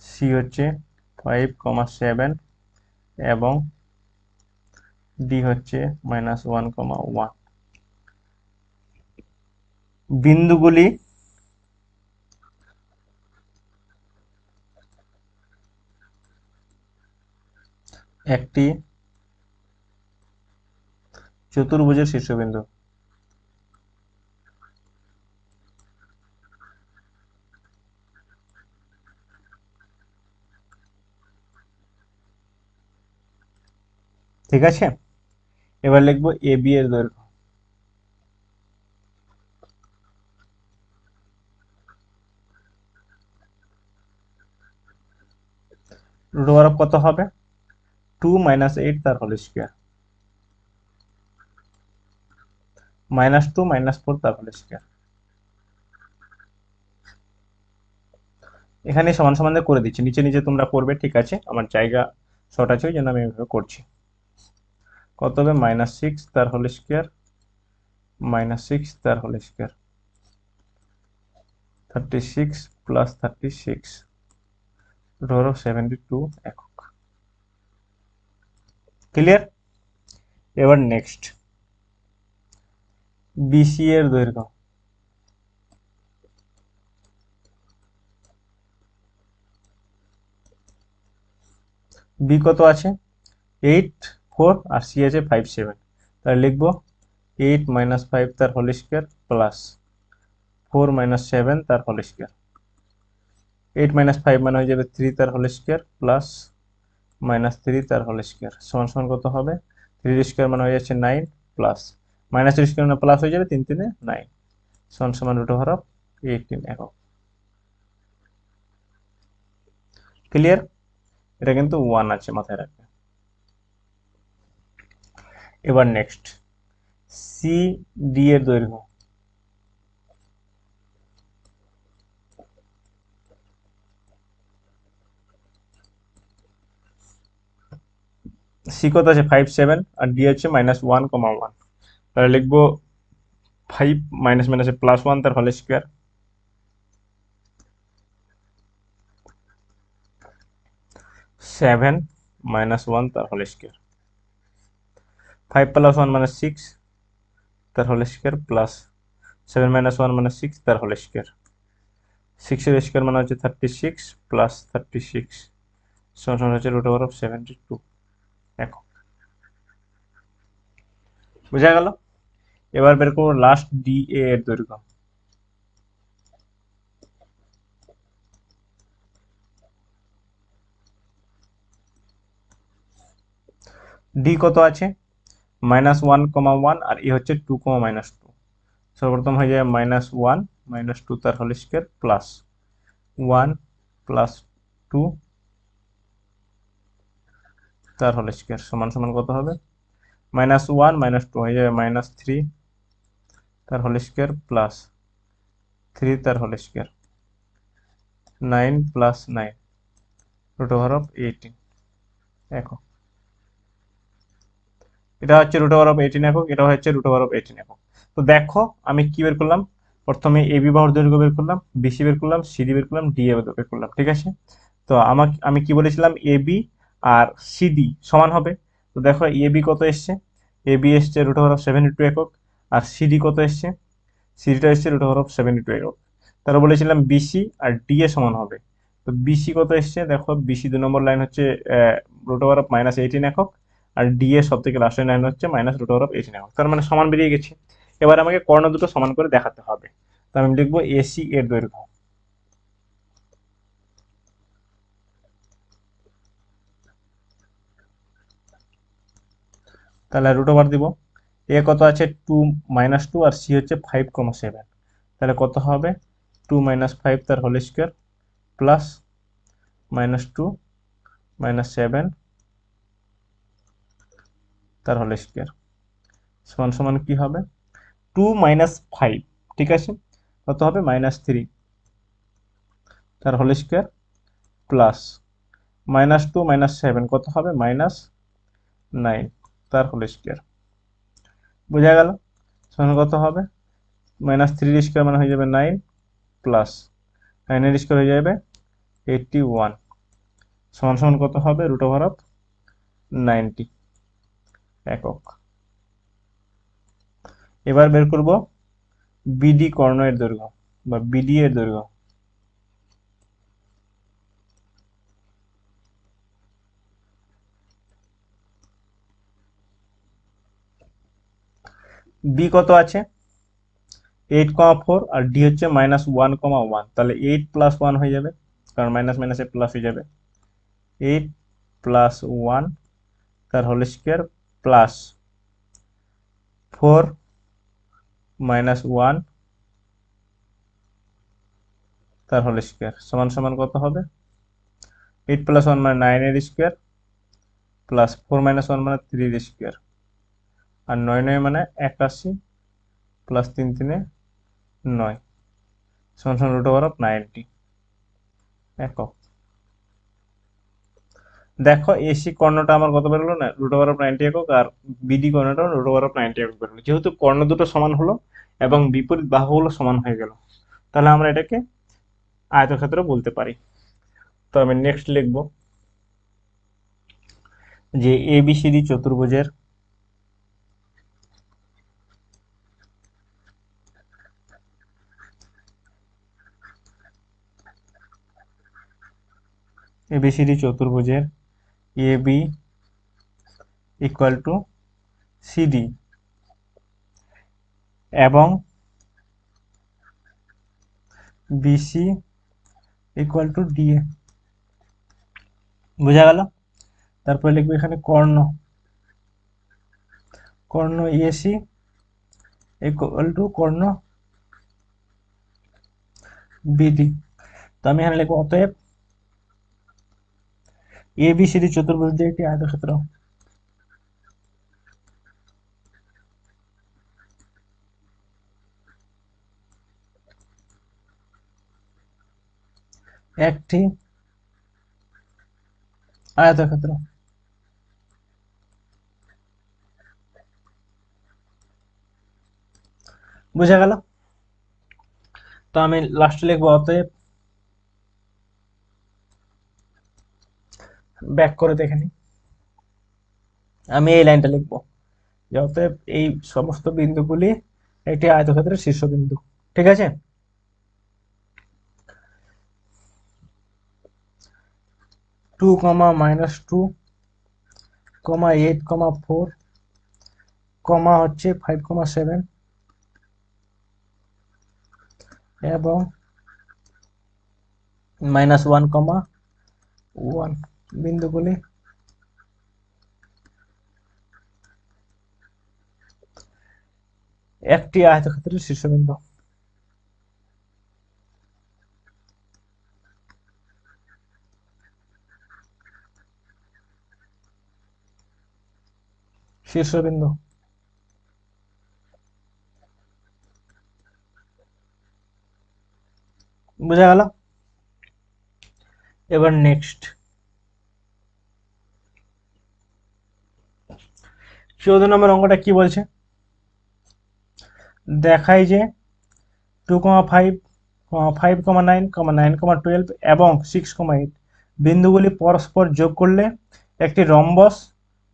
সি হচ্ছে 5, 7 এবং ডি হচ্ছে -1, 1। বিন্দুগুলি একটি চতুর্ভুজের শীর্ষবিন্দু। ঠিক আছে, এবার লিখবো এ বি এর দৈর্ঘ্য। রুট ওভার অফ কত হবে, 2 - 8 তার হোল স্কোয়ার, -2 -4 তার হোল স্কোয়ার। এখানে সমান সমান দিয়ে করে দিচ্ছি, নিচে নিচে তোমরা করবে, ঠিক আছে, আমার জায়গা শর্ট আছে ওই জন্য আমি এভাবে করছি। কত হবে, -6 তার হোল স্কোয়ার, -6 তার whole square, 36 + 36, root over of 72 একক। ক্লিয়ার। এবার নেক্সট বিসি এর দৈর্ঘ্য। বি কত আছে, 8, 4 আর সি আছে 5, 7, তাহলে লিখবো 8 - 5 তার হোল স্কোয়ার প্লাস 4 - 7 তার হোল স্কোয়ার। 8 - 5 মানে হয়ে যাবে 3 তার হোল স্কোয়ার প্লাস -3 তার হোল স্কোয়ার, সমান সমান কত হবে, 3 স্কোয়ার মানে হয়ে যাচ্ছে 9 প্লাস -3 স্কোয়ার মানে প্লাস হয়ে যাবে, 3 3 9, সমান সমান রুট ওভার অফ 18 একক। ক্লিয়ার, এটা কিন্তু 1 আছে, মাথায় রাখবে। এবার নেক্সট সি ডি এর দৈর্ঘ্য। সি কত আছে 5, 7 আর ডি হচ্ছে -1, 1, তাহলে লিখবো 5 মাইনাস মাইনাসে +1 তার হোল স্কোয়ার, 7 -1 তার হোল স্কোয়ার, 5 + 1 মানে 6 তার হোল স্কোয়ার প্লাস 7 - 1 মানে 6 তার হোল স্কোয়ার, 6 এর স্কোয়ার মানে হচ্ছে 36 প্লাস 36 সমান সমান হচ্ছে রুট ওভার অফ 72 একক। বুঝা গেল। এবার বের করবো লাস্ট ডি এ এর দৈর্ঘ্য। ডি কত আছে, -1, 1 আর ই হচ্ছে 2, -2, সর্বপ্রথম হয়ে যায় -1 -2 তার হোল স্কোয়ার প্লাস 1 প্লাস 2 তার হোল স্কোয়ার সমান সমান কত হবে, -1 -2 হয়ে যাবে -3 তার হোল স্কোয়ার প্লাস 3 তার whole square, 9 + 9 root over of 18 একক। এটা হচ্ছে রুট ওভার অফ 18 একক, এটা হচ্ছে রুট ওভার অফ 18 একক। তো দেখো আমি কি বের করলাম, প্রথমে এবি বাহুর দৈর্ঘ্য বের করলাম, বিসি বের করলাম, সিডি বের করলাম, ডিএ বের করলাম, ঠিক আছে। তো আমি কি বলেছিলাম, এবি আর সিডি সমান হবে। তো দেখো এবি কত এসছে, এবি এসছে রুট ওভার অফ 72 একক, আর সিডি কত এসছে, সিডিটা এসছে রুট ওভার অফ 72 একক। তারপর বলেছিলাম বিসি আর ডিএ সমান হবে। তো বিসি কত এসছে, দেখো বিসি 2 নম্বর লাইন হচ্ছে রুট ওভার অফ -18 একক, আর ডিএ সব থেকে লাস্টের লাইন হচ্ছে মাইনাস রুট ওভার অফ 18 একক, তার মানে সমান বেরিয়ে গেছে। এবার আমাকে কর্ণ দুটো সমান করে দেখাতে হবে। তো আমি লিখবো এসি এর দৈর্ঘ্য, তাহলে রুট ওভার দিব, এ কত আছে 2 -2, আর সি হচ্ছে 5,7, তাহলে কত হবে 2 - 5 তার হোল স্কোয়ার প্লাস -2 -7 তার হোল স্কোয়ার সমান সমান কি হবে 2 - 5, ঠিক আছে, কত হবে -3 তার হোল স্কোয়ার প্লাস -2 -7 কত হবে -9 তার হোল স্কোয়ার, বোঝা গেল। সমান কত হবে -3 স্কোয়ার মানে হয়ে যাবে 9 প্লাস 9 এর স্কোয়ার হয়ে যাবে 81, সমান সমান কত হবে রুট ওভার অফ 90 একক। এবার বের করব বিডি কর্ণ এর দৈর্ঘ্য বা বিডি এর দৈর্ঘ্য। বি কত আছে 8,4, আর ডি হচ্ছে -1,1, তাহলে 8 + 1 হয়ে যাবে, কারণ মাইনাস মাইনাসে প্লাস হয়ে যাবে, 8 + 1 তার হোল স্কোয়ার প্লাস 4 - 1 তার হোল স্কোয়ার সমান সমান কত হবে 8 + 1 মানে 9 এর স্কোয়ার প্লাস 4 - 1 মানে 3 এর স্কোয়ার, আর 9 9 মানে 81 প্লাস 3 3 9 সমান সমান রুট ওভার অফ 90 একক। দেখো এসি কর্ণটা আমার কত বেরোলো না রুট ওভার অফ 90 একক, আর বিডি কর্ণটা রুট ওভার অফ 90 একক বেরোলো। যেহেতু কর্ণ দুটো সমান হলো এবং বিপরীত বাহুগুলো সমান হয়ে গেল, তাহলে আমরা এটাকে আয়তক্ষেত্র বলতে পারি। তো আমি নেক্সট লিখব যে এবিসিডি চতুর্ভুজের এবিসিডি চতুর্ভুজের এবি ইকুয়াল টু সিডি এবং বিসি ইকুয়াল টু ডিএ, বোঝা গেল। তারপরে লিখবো এখানে কর্ণ, কর্ণ এসি ইকুয়াল টু কর্ণ বিডি। তো আমি এখানে লিখবো অতএব এবিসিডি চতুর্ভুজ দিয়ে একটি আয়তক্ষেত্র, একটি আয়তক্ষেত্র। বুঝা গেল। তো আমি লাস্টে লিখবো অতএব, ব্যাক করে দেখে নিই, আমি এই লাইনটা লিখবো যে অতএব এই সমস্ত বিন্দুগুলি একটি আয়তক্ষেত্রের শীর্ষবিন্দু, ঠিক আছে। 2, -2, 8, 4, হচ্ছে 5,7 এবং -1,1 বিন্দুগুলি একটি আয়তক্ষেত্রের শীর্ষবিন্দু। শীর্ষবিন্দু, বুঝা গেল। এবার নেক্সট 14 নম্বর অঙ্কটা কি বলছে, দেখায় যে 2,5, 5,9, 9,12 এবং 6,8 বিন্দুগুলি পরস্পর যোগ করলে একটি রম্বস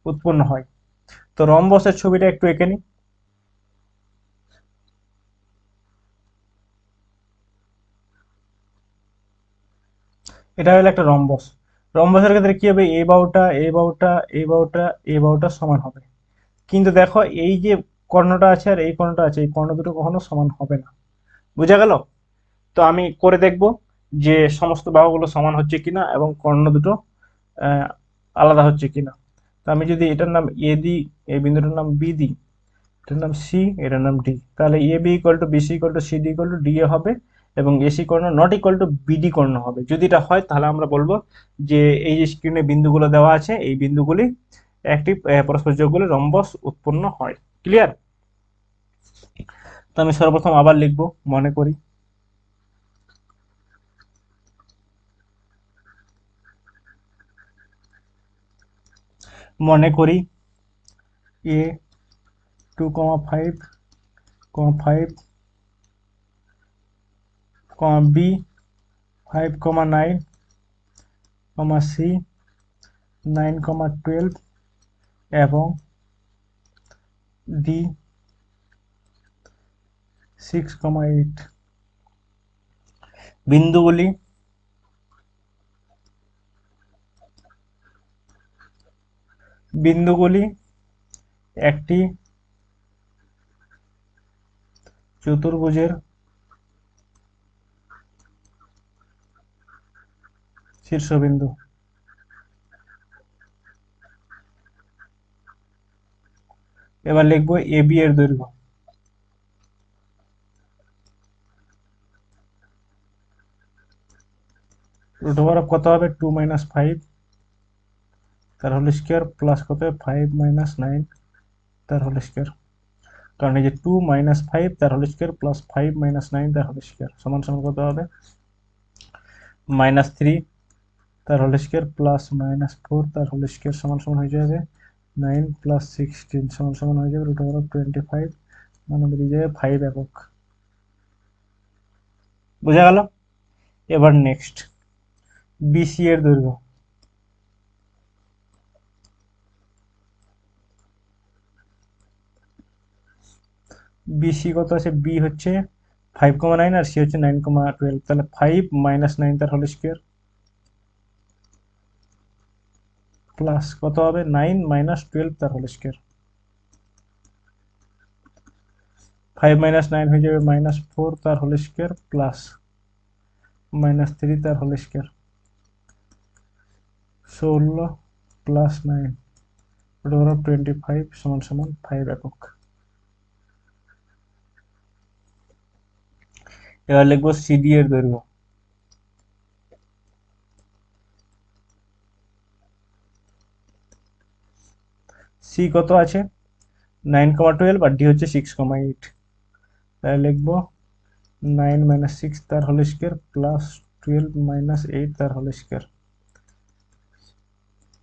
উৎপন্ন হয়। তো রম্বসের ছবিটা একটু এঁকে নিই। এটা হলো একটা রম্বস। রম্বসের ক্ষেত্রে কি হবে, এই বাহুটা, এই বাহুটা, এই বাহুটা, এই বাহুটা সমান হবে। কিন্তু দেখো এই যে কর্ণটা আছে আর এই কর্ণটা আছে, এই কর্ণ দুটো কখনো সমান হবে না। বুঝা গেল? তো আমি করে দেখব যে সমস্ত বাহুগুলো সমান হচ্ছে কিনা এবং কর্ণ দুটো আহ, আলাদা হচ্ছে কিনা। তো আমি যদি এটার নাম এ দিই, এই বিন্দুটার নাম বি দিই, এটার নাম সি, এটার নাম ডি, তাহলে A B equal to BC equal to CD equal to DA হবে এবং এসি কর্ণ নট ইকুয়াল টু বিডি কর্ণ হবে। যদি এটা হয় তাহলে আমরা বলবো যে এই যে স্ক্রিনে বিন্দুগুলো দেওয়া আছে এই বিন্দুগুলি একটি পরস্পর যোগ করলে রম্বস উৎপন্ন হয়। ক্লিয়ার? তো আমি সর্বপ্রথম আবার লিখব, মনে করি মনে করি এ 2,5, 5, বি 5,9, সি 9,12 এবং ডি 6,8 বিন্দুগুলি বিন্দুগুলি একটি চতুর্ভুজের শীর্ষবিন্দু। এবার লিখবো এ বি এর দৈর্ঘ্য। রুট ওভার অফ কত হবে, 2 - 5 তার হোল স্কোয়ার প্লাস কত হবে 5 - 9 তার হোল স্কোয়ার। কারণ এই যে 2 - 5 তার হোল স্কোয়ার প্লাস 5 - 9 তার হোল স্কোয়ার সমান সমান কত হবে, -3 তার হোল স্কোয়ার প্লাস -4 তার হোল স্কোয়ার সমান সমান হয়ে যাবে 9 + 16 সমান সমান হয়ে যাবে রুট ওভার অফ 25, মানে বেরিয়ে যাবে 5 একক। বোঝা গেল? এবার নেক্সট বিসি এর দৈর্ঘ্য। বিসি কত আছে, বি হচ্ছে 5,9 আর সি হচ্ছে 9,12, তাহলে 5 - 9 তার হোল স্কোয়ার প্লাস কত হবে 9 - 12 তার হোল স্কোয়ার। 5 - 9 হয়ে যাবে -4 তার হোল স্কোয়ার প্লাস -3 তার whole square 16 plus 9 root over of 25 সমান সমান 5 একক। এবার লিখবো সিডি এর দৈর্ঘ্য। সি কত আছে 9,12 আর ডি হচ্ছে 6,8, তাহলে লিখবো 9 - 6 তার হোল স্কোয়ার প্লাস 12 - 8 তার হোল স্কোয়ার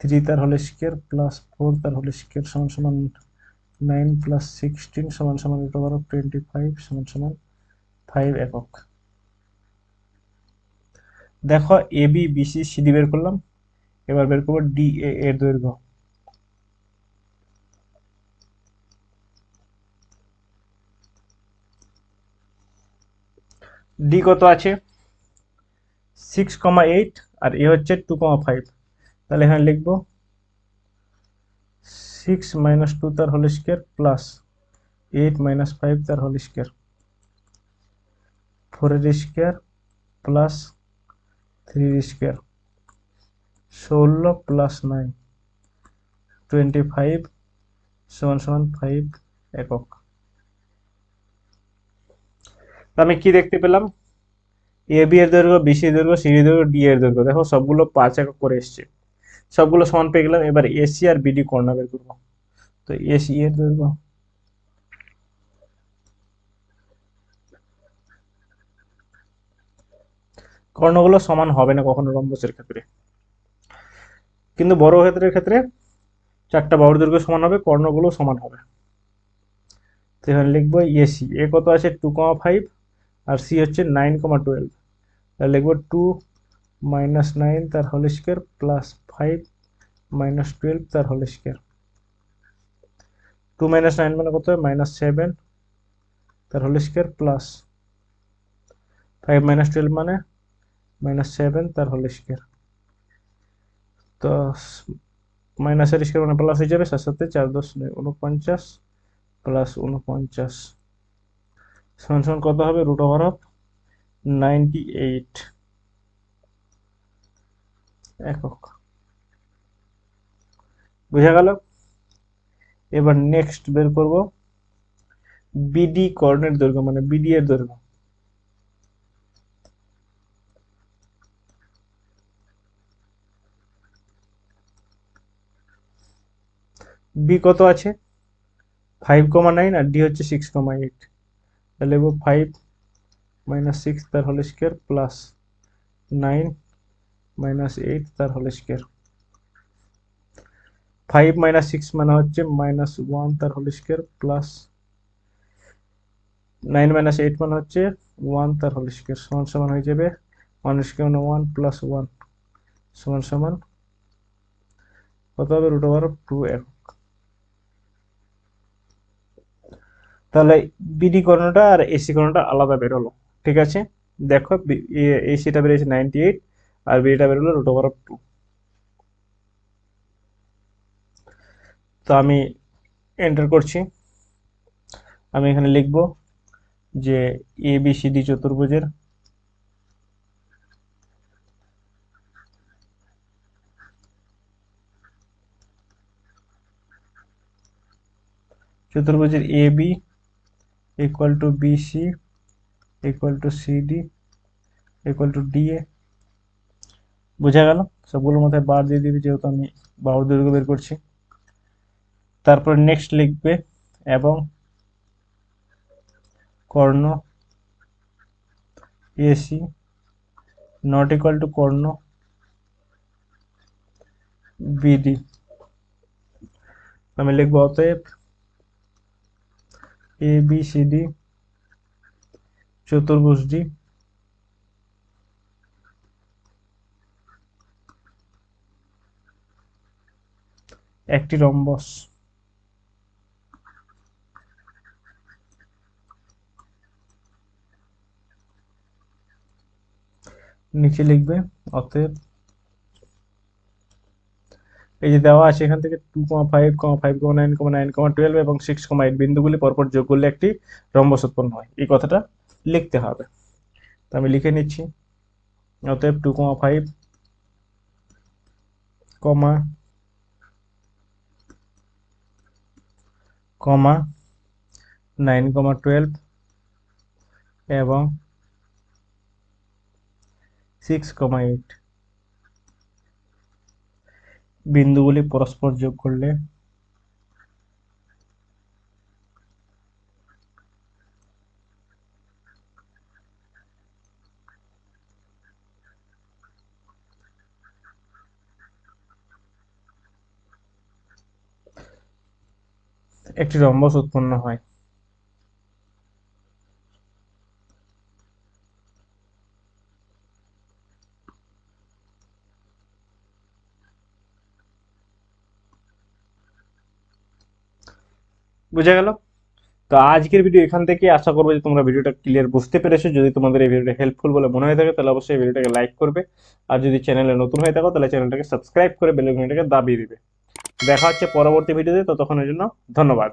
3 তার হোল স্কোয়ার প্লাস 4 তার হোল স্কোয়ার সমান সমান 9 + 16 সমান সমান রুট ওভার অফ 25 সমান সমান 5 একক। দেখো এ বি বিসি সিডি বের করলাম, এবার বের করবো ডি এ এর দৈর্ঘ্য। ডি কত আছে 6,8 আর এ হচ্ছে 2,5, তাহলে এখানে লিখবো 6 - 2 তার হোল স্কোয়ার প্লাস 8 - 5 তার হোল স্কোয়ার 4 এর স্কোয়ার প্লাস 3 এর স্কোয়ার 16 প্লাস 9 25 সমান সমান 5 একক। তো আমি কি দেখতে পেলাম, এ বি এর দৈর্ঘ্য, বিসি এর দৈর্ঘ্য, সিডি এর দৈর্ঘ্য, ডি এর দৈর্ঘ্য, দেখো সবগুলো 5 একক করে এসছে, সবগুলো সমান পেয়ে গেলাম। এবার এসি আর বিডি কর্ণ বের করবো। তো এসি এর দৈর্ঘ্য কর্ণগুলো সমান হবে না কখনো রম্বসের ক্ষেত্রে, কিন্তু বর্গক্ষেত্রের ক্ষেত্রে চারটা বাহুর দৈর্ঘ্য সমান হবে, কর্ণগুলো সমান হবে। তো এখানে লিখবো এসি, এ কত আছে 2,5 আর সি হচ্ছে 9,12, তাহলে লিখবো 2 মাইনাস 9 তার হোল স্কোয়ার প্লাস 5 মাইনাস 12 তার হোল স্কোয়ার। 2 মাইনাস 9 মানে কত হয় -7 তার হোল স্কোয়ার প্লাস 5 মাইনাস 12 মানে -7 তার হোল স্কোয়ার। তো মাইনাসের স্কোয়ার মানে প্লাস হয়ে যাবে, সাথে সাথে 4 10 49 প্লাস 49 সমান সমান কত হবে √98 একক। বুঝা গেল? এবার নেক্সট বের করব বিডি কর্ণের দৈর্ঘ্য, মানে বিডি এর দৈর্ঘ্য। বি কত আছে 5,9 আর ডি হচ্ছে 6,8, তাহলে লিখবো 5 মাইনাস 6 তার হোল স্কোয়ার প্লাস 9 মাইনাস 8 তার হোল স্কোয়ার। 5 মাইনাস 6 মানে হচ্ছে -1 তার হোল স্কোয়ার প্লাস 9 মাইনাস 8 মানে হচ্ছে 1 তার হোল স্কোয়ার, সমান সমান হয়ে যাবে 1 স্কোয়ার মানে 1 প্লাস 1 সমান সমান কত হবে √2 একক। তাহলে বিডি কর্ণটা আর এসি কর্ণটা আলাদা বেরোলো। ঠিক আছে, দেখো এসিটা বেরিয়েছে 98 আর বিডিটা বেরোলো √2। তো আমি এন্টার করছি। আমি এখানে লিখব যে এ বি সি ডি চতুর্ভুজের A B equal to B C equal to C D equal to D A. বোঝা গেল? সবগুলোর মধ্যে বার দিয়ে দিবি, যেহেতু আমি বাহুর দৈর্ঘ্য বের করছি। তারপর নেক্সট লিখবে এবং কর্ণ এসি নট ইকুয়াল টু কর্ণ বিডি। আমি লিখবো অতএব এ বি সি ডি চতুর্ভুজটি একটি রম্বস। নিচে লিখবে অতএব, এই যে দেওয়া আছে এখান থেকে 2,5, 5,9, 9, 12 এবং 6,8 বিন্দুগুলি পরপর যোগ করলে একটি রম্বস উৎপন্ন হয়, এই কথাটা লিখতে হবে। তো আমি লিখে নিচ্ছি অতএব 2,5, 9,12 এবং 6,8 বিন্দুগুলি পরস্পর যোগ করলে একটি রম্বস উৎপন্ন হয়। বুঝা গেল? তো আজকের ভিডিও এখান থেকে, আশা করবো যে তোমরা ভিডিওটা ক্লিয়ার বুঝতে পেরেছো। যদি তোমাদের এই ভিডিওটা হেল্পফুল বলে মনে হয়ে থাকে তাহলে অবশ্যই ভিডিওটাকে লাইক করবে, আর যদি চ্যানেলে নতুন হয়ে থাকো তাহলে চ্যানেলটাকে সাবস্ক্রাইব করে বেল আইকনটাকে দাবিয়ে দিবে। দেখা হচ্ছে পরবর্তী ভিডিওতে, ততক্ষণের জন্য ধন্যবাদ।